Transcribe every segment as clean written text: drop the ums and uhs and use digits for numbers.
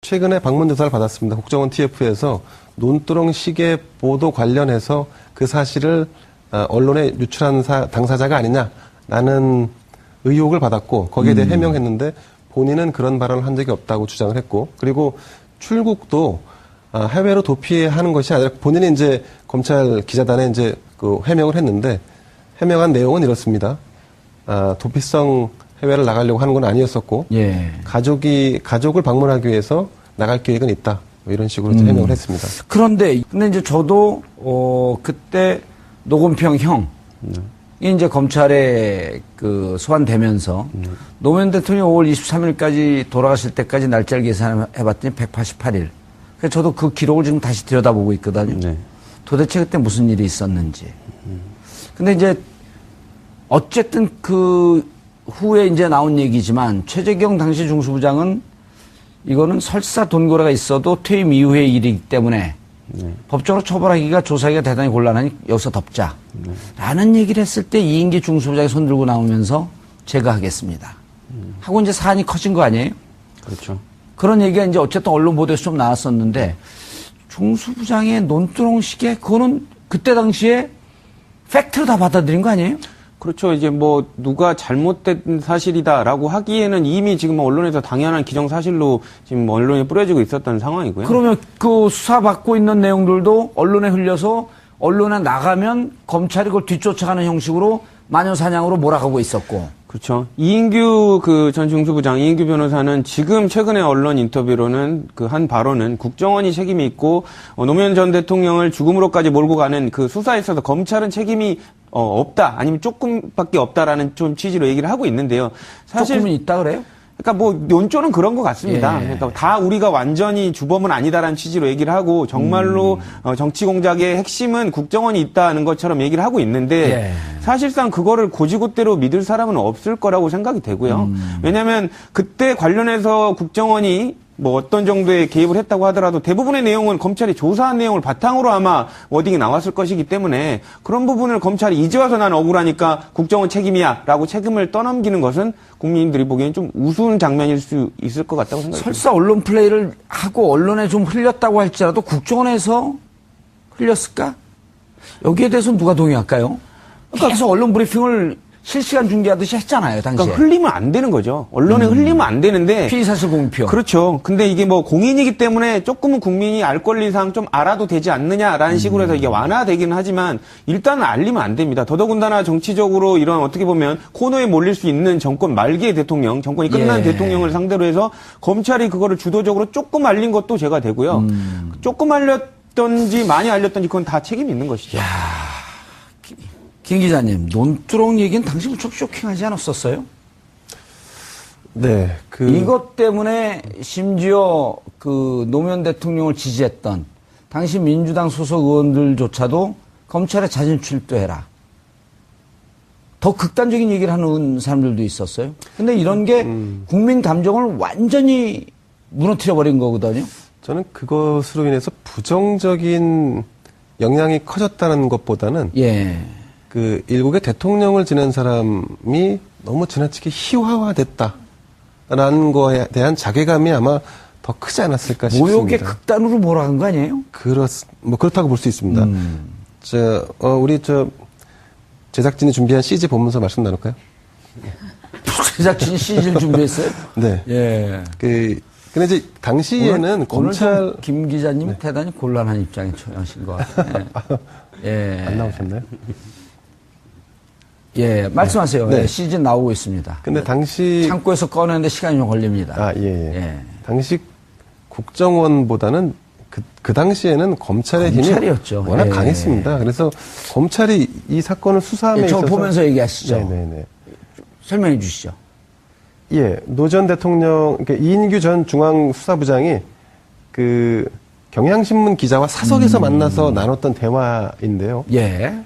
최근에 방문 조사를 받았습니다. 국정원 TF에서 논두렁 시계 보도 관련해서 그 사실을 언론에 유출한 당사자가 아니냐라는 의혹을 받았고 거기에 대해 해명했는데 본인은 그런 발언을 한 적이 없다고 주장을 했고 그리고 출국도 해외로 도피하는 것이 아니라 본인이 이제 검찰 기자단에 이제 그 해명을 했는데 해명한 내용은 이렇습니다. 도피성 해외를 나가려고 하는 건 아니었었고 예. 가족을 방문하기 위해서 나갈 계획은 있다. 뭐 이런 식으로 해명을 했습니다. 근데 이제 저도 그때 노건평 형이 이제 검찰에 그 소환되면서 노무현 대통령 5월 23일까지 돌아가실 때까지 날짜를 계산해봤더니 188일. 그래서 저도 그 기록을 지금 다시 들여다보고 있거든요. 네. 도대체 그때 무슨 일이 있었는지. 근데 이제 어쨌든 그 후에 이제 나온 얘기지만 최재경 당시 중수부장은 이거는 설사 돈고래가 있어도 퇴임 이후의 일이기 때문에 법적으로 처벌하기가 조사하기가 대단히 곤란하니 여기서 덮자. 라는 얘기를 했을 때 이인기 중수부장이 손 들고 나오면서 제가 하겠습니다. 하고 이제 사안이 커진 거 아니에요? 그렇죠. 그런 얘기가 이제 어쨌든 언론 보도에서 좀 나왔었는데 중수부장의 논두렁 시계 그거는 그때 당시에 팩트로 다 받아들인 거 아니에요? 그렇죠. 이제 뭐 누가 잘못된 사실이다라고 하기에는 이미 지금 언론에서 당연한 기정사실로 지금 언론에 뿌려지고 있었던 상황이고요. 그러면 그 수사받고 있는 내용들도 언론에 흘려서 언론에 나가면 검찰이 그걸 뒤쫓아가는 형식으로 마녀사냥으로 몰아가고 있었고. 그렇죠. 이인규 그 전 중수부장, 이인규 변호사는 지금 최근에 언론 인터뷰로는 그 한 발언은 국정원이 책임이 있고 노무현 전 대통령을 죽음으로까지 몰고 가는 그 수사에 있어서 검찰은 책임이 없다, 아니면 조금밖에 없다라는 좀 취지로 얘기를 하고 있는데요. 사실 조금은 있다 그래요? 그러니까 뭐 논조는 그런 것 같습니다. 예. 그러니까 다 우리가 완전히 주범은 아니다라는 취지로 얘기를 하고 정말로 정치 공작의 핵심은 국정원이 있다는 것처럼 얘기를 하고 있는데 예. 사실상 그거를 고지고대로 믿을 사람은 없을 거라고 생각이 되고요. 왜냐하면 그때 관련해서 국정원이 뭐 어떤 정도의 개입을 했다고 하더라도 대부분의 내용은 검찰이 조사한 내용을 바탕으로 아마 워딩이 나왔을 것이기 때문에 그런 부분을 검찰이 이제 와서 난 억울하니까 국정원 책임이야 라고 책임을 떠넘기는 것은 국민들이 보기엔 좀 우스운 장면일 수 있을 것 같다고 생각합니다. 설사 언론 플레이를 하고 언론에 좀 흘렸다고 할지라도 국정원에서 흘렸을까? 여기에 대해서는 누가 동의할까요? 계속 언론 브리핑을 실시간 중계하듯이 했잖아요, 당시에. 그러니까 흘리면 안 되는 거죠. 언론에 흘리면 안 되는데. 피의사실 공표. 그렇죠. 근데 이게 뭐 공인이기 때문에 조금은 국민이 알 권리상 좀 알아도 되지 않느냐라는 식으로 해서 이게 완화되기는 하지만 일단은 알리면 안 됩니다. 더더군다나 정치적으로 이런 어떻게 보면 코너에 몰릴 수 있는 정권 말기의 대통령, 정권이 끝난 예. 대통령을 상대로 해서 검찰이 그거를 주도적으로 조금 알린 것도 제가 되고요. 조금 알렸던지 많이 알렸던지 그건 다 책임이 있는 것이죠. 김 기자님, 논두렁 얘기는 당시 무척 쇼킹하지 않았었어요? 네, 이것 때문에 심지어 그 노무현 대통령을 지지했던 당시 민주당 소속 의원들조차도 검찰에 자진 출두해라. 더 극단적인 얘기를 하는 사람들도 있었어요. 근데 이런 게 국민 감정을 완전히 무너뜨려 버린 거거든요. 저는 그것으로 인해서 부정적인 영향이 커졌다는 것보다는 예. 그 일국의 대통령을 지낸 사람이 너무 지나치게 희화화됐다라는 거에 대한 자괴감이 아마 더 크지 않았을까 싶습니다. 모욕의 극단으로 몰아간 거 아니에요? 그렇다고 볼 수 있습니다. 우리 제작진이 준비한 CG 보면서 말씀 나눌까요? 제작진이 CG를 준비했어요? 네. 예. 근데 이제 당시에는 검찰 김 기자님 대단히 곤란한 입장에 처하신 것 같아요. 예. 안 나오셨나요? 예, 말씀하세요. 네. 예, 시즌 나오고 있습니다. 근데 당시 창고에서 꺼내는데 시간이 좀 걸립니다. 예. 당시 국정원보다는 그 당시에는 검찰의 검찰이었죠. 힘이 워낙 예. 강했습니다. 그래서 검찰이 이 사건을 수사함에 저 있어서 보면서 얘기하시죠. 네네네. 설명해 주시죠. 예, 노 전 대통령, 그러니까 이인규 전 중앙수사부장이 그 경향신문 기자와 사석에서 만나서 나눴던 대화인데요. 예.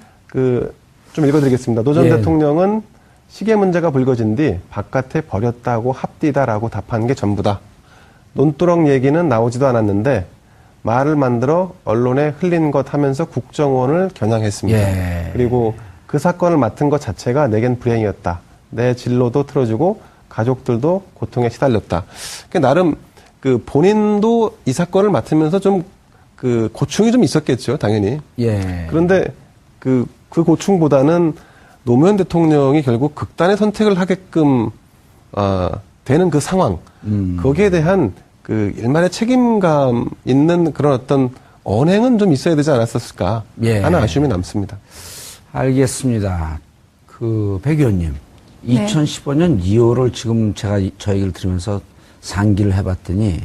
좀 읽어드리겠습니다. 노 전 예. 대통령은 시계 문제가 불거진 뒤 바깥에 버렸다고 합디다라고 답한 게 전부다. 논두렁 얘기는 나오지도 않았는데 말을 만들어 언론에 흘린 것 하면서 국정원을 겨냥했습니다. 예. 그리고 그 사건을 맡은 것 자체가 내겐 불행이었다. 내 진로도 틀어주고 가족들도 고통에 시달렸다. 나름 그 본인도 이 사건을 맡으면서 좀 그 고충이 좀 있었겠죠, 당연히. 예. 그런데 그 고충보다는 노무현 대통령이 결국 극단의 선택을 하게끔 되는 그 상황, 거기에 대한 그 일말의 책임감 있는 그런 어떤 언행은 좀 있어야 되지 않았었을까 예. 하는 아쉬움이 남습니다. 알겠습니다. 백 의원님, 네. 2015년 2월을 지금 제가 저 얘기를 들으면서 상기를 해봤더니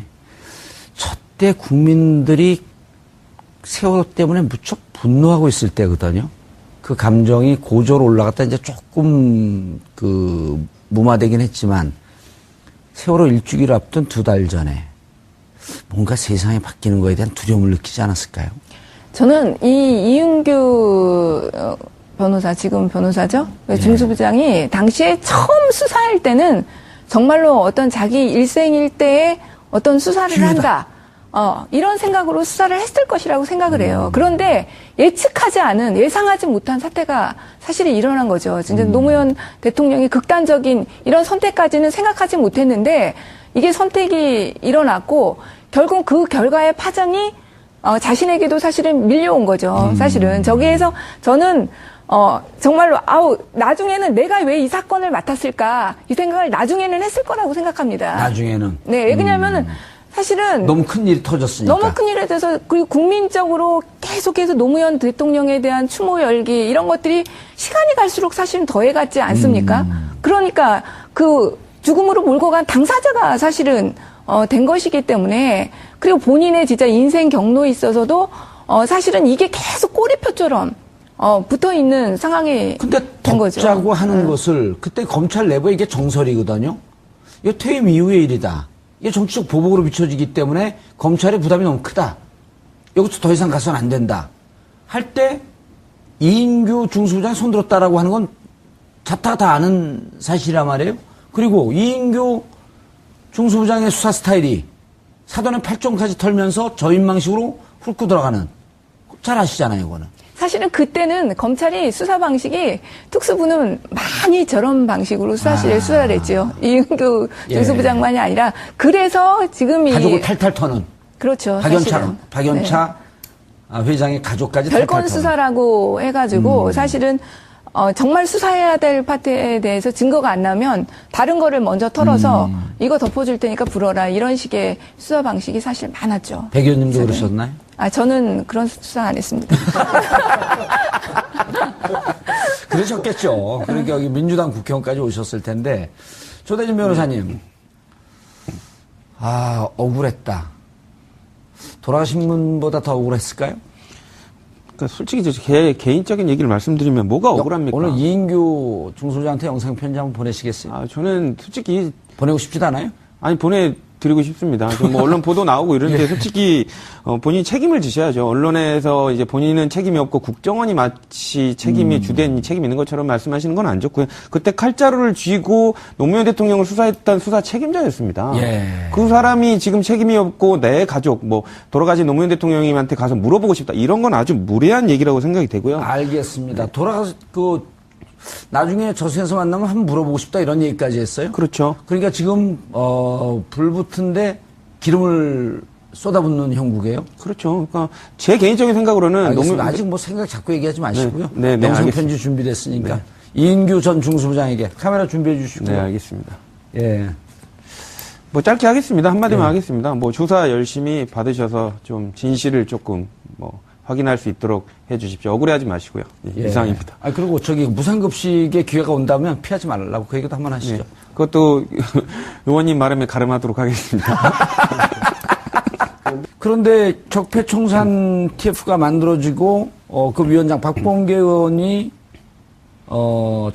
저때 국민들이 세월호 때문에 무척 분노하고 있을 때거든요. 그 감정이 고조로 올라갔다 이제 조금 무마되긴 했지만 세월호 일주기를 앞둔 2달 전에 뭔가 세상이 바뀌는 거에 대한 두려움을 느끼지 않았을까요? 저는 이 이윤규 변호사, 지금 변호사죠? 중수부장이 당시에 처음 수사할 때는 정말로 어떤 자기 일생일대에 어떤 수사를 기회다. 한다. 이런 생각으로 수사를 했을 것이라고 생각을 해요. 그런데 예측하지 않은, 예상하지 못한 사태가 사실이 일어난 거죠. 진짜 노무현 대통령이 극단적인 이런 선택까지는 생각하지 못했는데 이게 선택이 일어났고 결국 그 결과의 파장이 자신에게도 사실은 밀려온 거죠. 사실은. 저기에서 저는 정말로, 나중에는 내가 왜 이 사건을 맡았을까, 이 생각을 나중에는 했을 거라고 생각합니다. 나중에는. 네, 왜냐면은, 사실은. 너무 큰 일이 터졌으니까. 너무 큰 일에 대해서, 그리고 국민적으로 계속해서 노무현 대통령에 대한 추모 열기, 이런 것들이 시간이 갈수록 사실은 더해갔지 않습니까? 그러니까, 그 죽음으로 몰고 간 당사자가 사실은, 된 것이기 때문에, 그리고 본인의 진짜 인생 경로에 있어서도, 사실은 이게 계속 꼬리표처럼, 붙어 있는 상황이 근데 된 거죠. 덮자고 하는 것을 그때 검찰 내부에 이게 정설이거든요. 이거 퇴임 이후의 일이다. 이게 정치적 보복으로 비춰지기 때문에 검찰의 부담이 너무 크다. 여기서 더 이상 가서는 안 된다. 할 때 이인규 중수부장이 손들었다라고 하는 건 자타가 다 아는 사실이란 말이에요. 그리고 이인규 중수부장의 수사 스타일이 사돈의 팔종까지 털면서 저인망식으로 훑고 들어가는, 잘 아시잖아요, 이거는. 사실은 그때는 검찰이 수사 방식이 특수부는 많이 저런 방식으로 사실 수사를 했죠. 이은규 예. 중수부장만이 아니라 그래서 지금 이 가족을 탈탈 터는. 그렇죠. 박연차 회장의 가족까지 별건 탈탈 터는. 수사라고 해가지고 사실은 정말 수사해야 될 파트에 대해서 증거가 안 나면 다른 거를 먼저 털어서 이거 덮어줄 테니까 불어라, 이런 식의 수사 방식이 사실 많았죠. 백 의원님도 그러셨나요? 저는 그런 수사 안 했습니다. 그러셨겠죠. 그러니까 여기 민주당 국회의원까지 오셨을 텐데, 조대진 변호사님, 억울했다. 돌아가신 분보다 더 억울했을까요? 그러니까 솔직히 제 개인적인 얘기를 말씀드리면 뭐가 억울합니까? 오늘 이인규 중소장한테 영상 편지 한번 보내시겠어요? 저는 솔직히 보내고 싶지도 않아요? 아니 보내드리고 싶습니다. 뭐 언론 보도 나오고 이런데 솔직히 본인이 책임을 지셔야죠. 언론에서 이제 본인은 책임이 없고 국정원이 마치 책임이 주된 책임이 있는 것처럼 말씀하시는 건 안 좋고요. 그때 칼자루를 쥐고 노무현 대통령을 수사했던 수사 책임자였습니다. 예. 그 사람이 지금 책임이 없고 내 가족, 뭐 돌아가신 노무현 대통령님한테 가서 물어보고 싶다, 이런 건 아주 무례한 얘기라고 생각이 되고요. 알겠습니다. 나중에 저승에서 만나면 한번 물어보고 싶다, 이런 얘기까지 했어요? 그렇죠. 그러니까 지금 불 붙은데 기름을 쏟아붓는 형국이에요? 그렇죠. 그러니까 제 개인적인 생각으로는 알겠습니다. 아직 뭐 생각 자꾸 얘기하지 마시고요. 네, 영상 알겠습니다. 편지 준비됐으니까 이인규 전 중수부장에게 카메라 준비해 주시고. 네, 알겠습니다. 예. 뭐 짧게 하겠습니다. 한마디만 하겠습니다. 뭐 조사 열심히 받으셔서 좀 진실을 조금 뭐 확인할 수 있도록 해 주십시오. 억울해하지 마시고요. 예. 이상입니다. 그리고 무상급식의 기회가 온다면 피하지 말라고 그 얘기도 한번 하시죠. 네. 그것도 의원님 말음에 가름하도록 하겠습니다. 그런데 적폐청산 TF가 만들어지고 그 위원장 박범계 의원이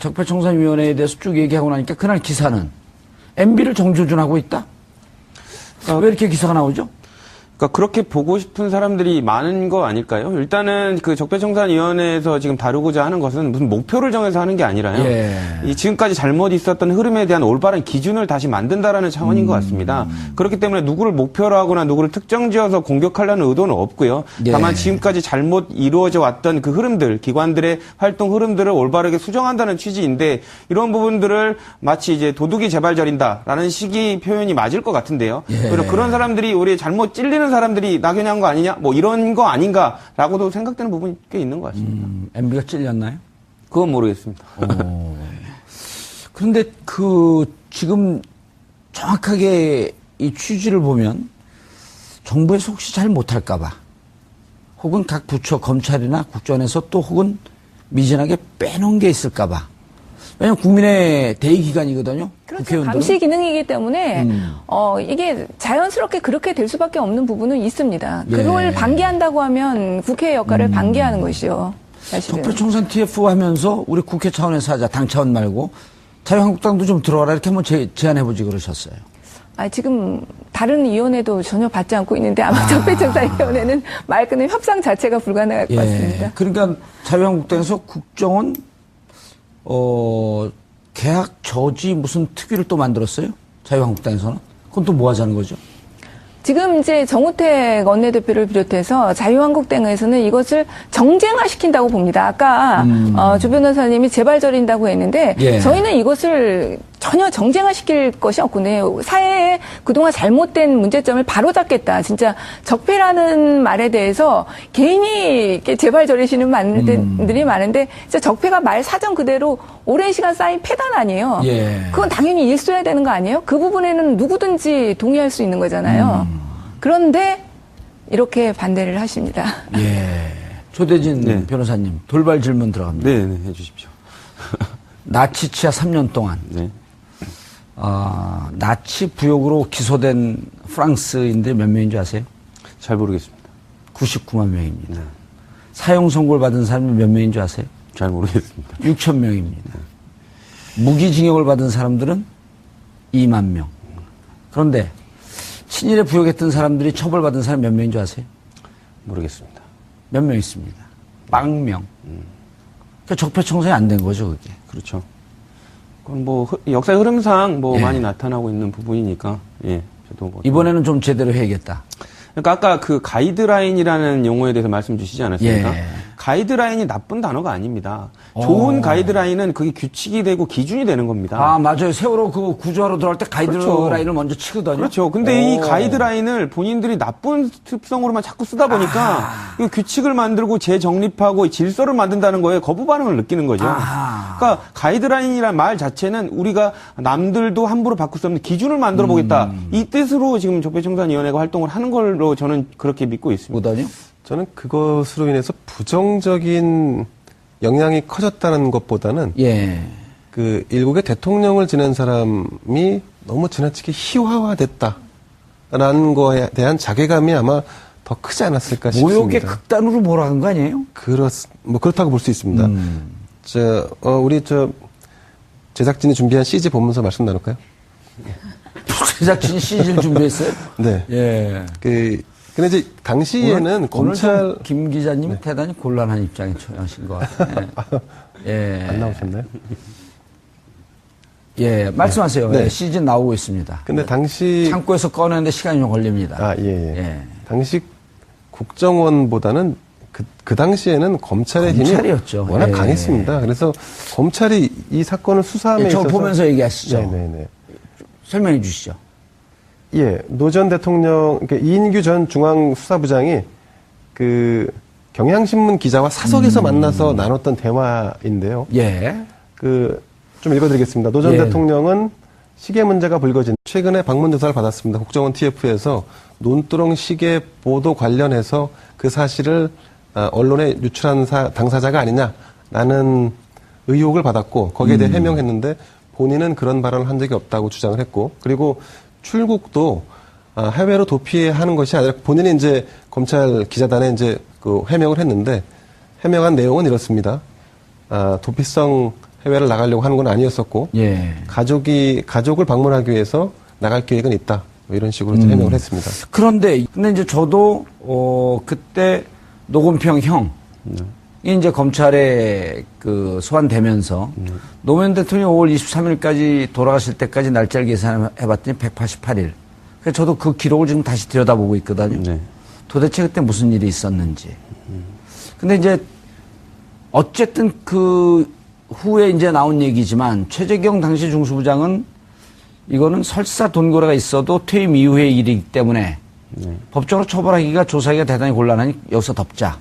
적폐청산위원회에 대해서 쭉 얘기하고 나니까 그날 기사는 MB를 정조준하고 있다? 왜 이렇게 기사가 나오죠? 그러니까 그렇게 보고 싶은 사람들이 많은 거 아닐까요? 일단은 그 적폐청산위원회에서 지금 다루고자 하는 것은 무슨 목표를 정해서 하는 게 아니라요. 예. 이 지금까지 잘못 있었던 흐름에 대한 올바른 기준을 다시 만든다라는 차원인 것 같습니다. 그렇기 때문에 누구를 목표로 하거나 누구를 특정지어서 공격하려는 의도는 없고요. 예. 다만 지금까지 잘못 이루어져 왔던 그 흐름들, 기관들의 활동 흐름들을 올바르게 수정한다는 취지인데 이런 부분들을 마치 이제 도둑이 재발절인다라는 식의 표현이 맞을 것 같은데요. 예. 그리고 그런 사람들이 우리 잘못 찔리는 사람들이 낙연한 거 아니냐? 뭐 이런 거 아닌가라고도 생각되는 부분이 꽤 있는 것 같습니다. MB가 찔렸나요? 그건 모르겠습니다. 그런데 지금 정확하게 이 취지를 보면 정부에서 혹시 잘 못할까봐 혹은 각 부처 검찰이나 국정원에서 또 혹은 미진하게 빼놓은 게 있을까봐. 왜냐하면 국민의 대의기관이거든요. 그렇죠. 국회의원들은. 감시 기능이기 때문에 이게 자연스럽게 그렇게 될 수밖에 없는 부분은 있습니다. 예. 그걸 방기한다고 하면 국회의 역할을 방기하는 것이요. 사실은. 적폐청산 TF 하면서 우리 국회 차원에서 하자. 당 차원 말고 자유한국당도 좀 들어와라 이렇게 한번 제안해보지 그러셨어요. 지금 다른 위원회도 전혀 받지 않고 있는데 아마 적폐청산위원회는 말 끊는 협상 자체가 불가능할 것 같습니다. 그러니까 자유한국당에서 국정원 계약 저지 무슨 특위를 또 만들었어요? 자유한국당에서는? 그건 또 뭐 하자는 거죠? 지금 이제 정우택 원내대표를 비롯해서 자유한국당에서는 이것을 정쟁화시킨다고 봅니다. 아까 조 변호사님이 재발절인다고 했는데 예. 저희는 이것을 전혀 정쟁화시킬 것이 없군요. 사회에 그동안 잘못된 문제점을 바로잡겠다. 진짜 적폐라는 말에 대해서 괜히 이렇게 재발절이시는 분들이 많은데 진짜 적폐가 말 사정 그대로 오랜 시간 쌓인 폐단 아니에요. 예. 그건 당연히 일소해야 되는 거 아니에요? 그 부분에는 누구든지 동의할 수 있는 거잖아요. 그런데 이렇게 반대를 하십니다. 예. 조대진 네. 변호사님, 돌발 질문 들어갑니다. 네, 해주십시오. 나치 치하 3년 동안, 네. 나치 부역으로 기소된 프랑스인들 몇 명인 줄 아세요? 잘 모르겠습니다. 99만 명입니다. 네. 사형 선고를 받은 사람이 몇 명인 줄 아세요? 잘 모르겠습니다. 6천 명입니다. 무기징역을 받은 사람들은 2만 명. 그런데 친일에 부역했던 사람들이 처벌받은 사람 몇 명인 줄 아세요? 모르겠습니다. 몇 명 있습니다. 빵명. 그러니까 적폐청산이 안 된 거죠, 그게. 그렇죠. 그건 뭐 역사의 흐름상 뭐 예. 많이 나타나고 있는 부분이니까 예. 저도 뭐 이번에는 좀 제대로 해야겠다. 그러니까 아까 그 가이드라인이라는 용어에 대해서 말씀 주시지 않았습니까? 예. 가이드라인이 나쁜 단어가 아닙니다. 좋은 가이드라인은 그게 규칙이 되고 기준이 되는 겁니다. 아, 맞아요. 세월호 그 구조하러 들어갈 때 가이드라인을 그렇죠. 먼저 치거든요. 그렇죠. 근데 이 가이드라인을 본인들이 나쁜 특성으로만 자꾸 쓰다 보니까 이 규칙을 만들고 재정립하고 질서를 만든다는 거에 거부 반응을 느끼는 거죠. 그러니까 가이드라인이란 말 자체는 우리가 남들도 함부로 바꿀 수 없는 기준을 만들어 보겠다. 이 뜻으로 지금 적폐청산위원회가 활동을 하는 걸로 저는 그렇게 믿고 있습니다. 뭐더니요? 저는 그것으로 인해서 부정적인 영향이 커졌다는 것보다는 예. 그 일국의 대통령을 지낸 사람이 너무 지나치게 희화화됐다라는 거에 대한 자괴감이 아마 더 크지 않았을까 싶습니다. 모욕의 극단으로 몰아간 거 아니에요? 그렇다고 볼 수 있습니다. 우리 제작진이 준비한 CG 보면서 말씀 나눌까요? 제작진이 CG를 준비했어요? 네. 예. 근데 이제 당시에는 검찰 오늘 김 기자님이 대단히 곤란한 입장에 처하신 것 같아요. 예. 안 나오셨나요? 예, 말씀하세요. 네. 예, CG 나오고 있습니다. 근데 당시 창고에서 꺼내는데 시간이 좀 걸립니다. 예. 당시 국정원보다는 그 당시에는 검찰의 검찰이었죠. 힘이 워낙 예. 강했습니다. 그래서 검찰이 이 사건을 수사함에 예, 저 있어서 보면서 얘기하시죠. 네네네. 설명해 주시죠. 예, 노 전 대통령, 그러니까 이인규 전 중앙수사부장이 그 경향신문 기자와 사석에서 만나서 나눴던 대화인데요. 예. 좀 읽어드리겠습니다. 노 전 예. 대통령은 시계 문제가 불거진 최근에 방문 조사를 받았습니다. 국정원 TF에서 논두렁 시계 보도 관련해서 그 사실을 언론에 유출한 당사자가 아니냐라는 의혹을 받았고 거기에 대해 해명했는데 본인은 그런 발언을 한 적이 없다고 주장을 했고 그리고 출국도 해외로 도피하는 것이 아니라 본인이 이제 검찰 기자단에 이제 그 해명을 했는데 해명한 내용은 이렇습니다. 도피성 해외를 나가려고 하는 건 아니었었고 예. 가족을 방문하기 위해서 나갈 계획은 있다. 뭐 이런 식으로 이제 해명을 했습니다. 그런데 이제 저도 그때 노건평 형이 이제 검찰에 소환되면서 노무현 대통령이 5월 23일까지 돌아가실 때까지 날짜를 계산해봤더니 188일. 그래서 저도 그 기록을 지금 다시 들여다보고 있거든요. 네. 도대체 그때 무슨 일이 있었는지. 근데 이제 어쨌든 그 후에 이제 나온 얘기지만 최재경 당시 중수부장은 이거는 설사 돈거래가 있어도 퇴임 이후의 일이기 때문에 법적으로 처벌하기가 조사하기가 대단히 곤란하니 여기서 덮자.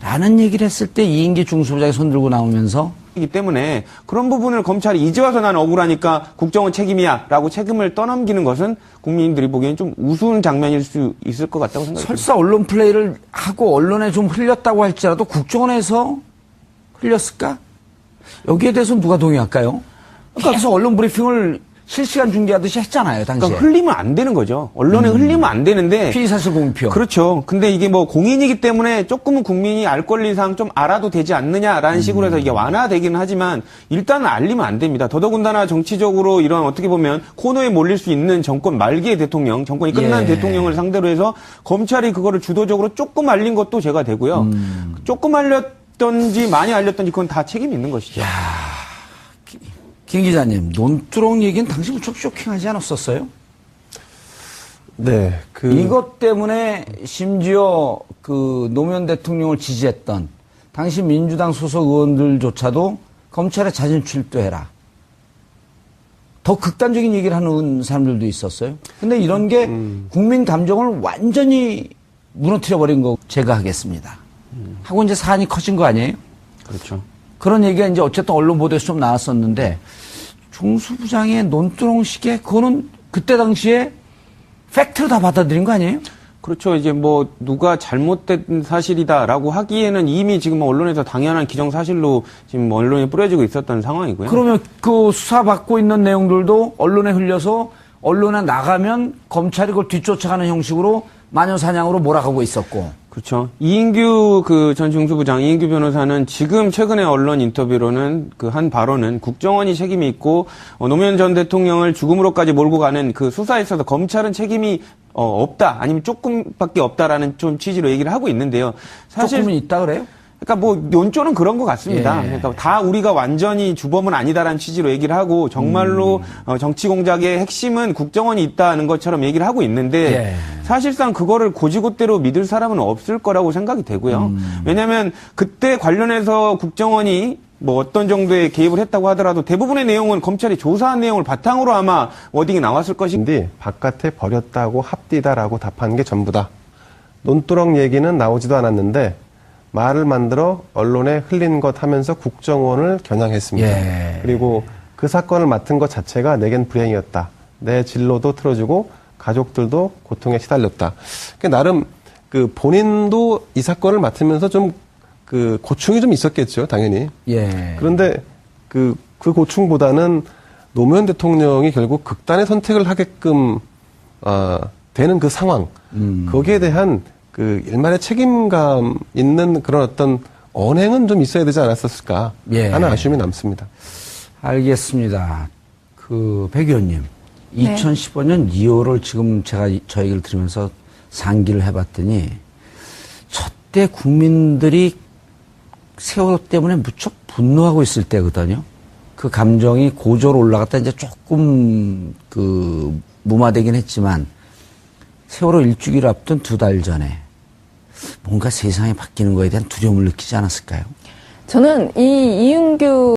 라는 얘기를 했을 때 이인기 중수부장이 손 들고 나오면서 이기 때문에 그런 부분을 검찰이 이제 와서 난 억울하니까 국정원 책임이야 라고 책임을 떠넘기는 것은 국민들이 보기엔 좀 우스운 장면일 수 있을 것 같다고 생각합니다. 설사 언론 플레이를 하고 언론에 좀 흘렸다고 할지라도 국정원에서 흘렸을까? 여기에 대해서는 누가 동의할까요? 계속 언론 브리핑을 실시간 중계하듯이 했잖아요, 당시에. 그러니까 흘리면 안 되는 거죠. 언론에 흘리면 안 되는데. 피의사실 공표. 그렇죠. 근데 이게 뭐 공인이기 때문에 조금은 국민이 알 권리상 좀 알아도 되지 않느냐라는 식으로 해서 이게 완화되기는 하지만 일단은 알리면 안 됩니다. 더더군다나 정치적으로 이런 어떻게 보면 코너에 몰릴 수 있는 정권 말기의 대통령, 정권이 끝난 대통령을 상대로 해서 검찰이 그거를 주도적으로 조금 알린 것도 제가 되고요. 조금 알렸던지 많이 알렸던지 그건 다 책임이 있는 것이죠. 김 기자님, 논두렁 얘기는 당시 무척 쇼킹하지 않았었어요? 네, 이것 때문에 심지어 노무현 대통령을 지지했던 당시 민주당 소속 의원들조차도 검찰에 자진 출두해라. 더 극단적인 얘기를 하는 사람들도 있었어요. 근데 이런 게 국민 감정을 완전히 무너뜨려버린 거 제가 하겠습니다. 하고 이제 사안이 커진 거 아니에요? 그렇죠. 그런 얘기가 이제 어쨌든 언론 보도에서 좀 나왔었는데 중수부장의 논두렁 시계 그거는 그때 당시에 팩트로 다 받아들인 거 아니에요? 그렇죠. 이제 뭐 누가 잘못된 사실이다라고 하기에는 이미 지금 언론에서 당연한 기정사실로 지금 언론에 뿌려지고 있었던 상황이고요. 그러면 그 수사받고 있는 내용들도 언론에 흘려서 언론에 나가면 검찰이 그걸 뒤쫓아가는 형식으로 마녀사냥으로 몰아가고 있었고. 그렇죠. 이인규 전 중수부장, 이인규 변호사는 지금 최근에 언론 인터뷰로는 한 발언은 국정원이 책임이 있고, 노무현 전 대통령을 죽음으로까지 몰고 가는 그 수사에 있어서 검찰은 책임이 없다, 아니면 조금밖에 없다라는 좀 취지로 얘기를 하고 있는데요. 사실. 조금은 있다 그래요? 그러니까 뭐 논조는 그런 것 같습니다. 예. 그러니까 다 우리가 완전히 주범은 아니다라는 취지로 얘기를 하고 정말로 정치 공작의 핵심은 국정원이 있다는 것처럼 얘기를 하고 있는데 예. 사실상 그거를 고지고대로 믿을 사람은 없을 거라고 생각이 되고요. 왜냐하면 그때 관련해서 국정원이 뭐 어떤 정도의 개입을 했다고 하더라도 대부분의 내용은 검찰이 조사한 내용을 바탕으로 아마 워딩이 나왔을 것인데 바깥에 버렸다고 합디다라고 답한 게 전부다. 논두렁 얘기는 나오지도 않았는데 말을 만들어 언론에 흘린 것 하면서 국정원을 겨냥했습니다. 예. 그리고 그 사건을 맡은 것 자체가 내겐 불행이었다. 내 진로도 틀어주고 가족들도 고통에 시달렸다. 그러니까 나름 본인도 이 사건을 맡으면서 좀 고충이 좀 있었겠죠, 당연히. 예. 그런데 그 고충보다는 노무현 대통령이 결국 극단의 선택을 하게끔 되는 그 상황, 거기에 대한 일말의 책임감 있는 그런 어떤 언행은 좀 있어야 되지 않았었을까 하는 아쉬움이 남습니다. 알겠습니다. 백 의원님, 2015년 2월을 지금 제가 저 얘기를 들으면서 상기를 해봤더니 저때 국민들이 세월호 때문에 무척 분노하고 있을 때거든요. 그 감정이 고조로 올라갔다 이제 조금 무마되긴 했지만 세월호 일주기를 앞둔 2달 전에 뭔가 세상이 바뀌는 거에 대한 두려움을 느끼지 않았을까요? 저는 이 이윤규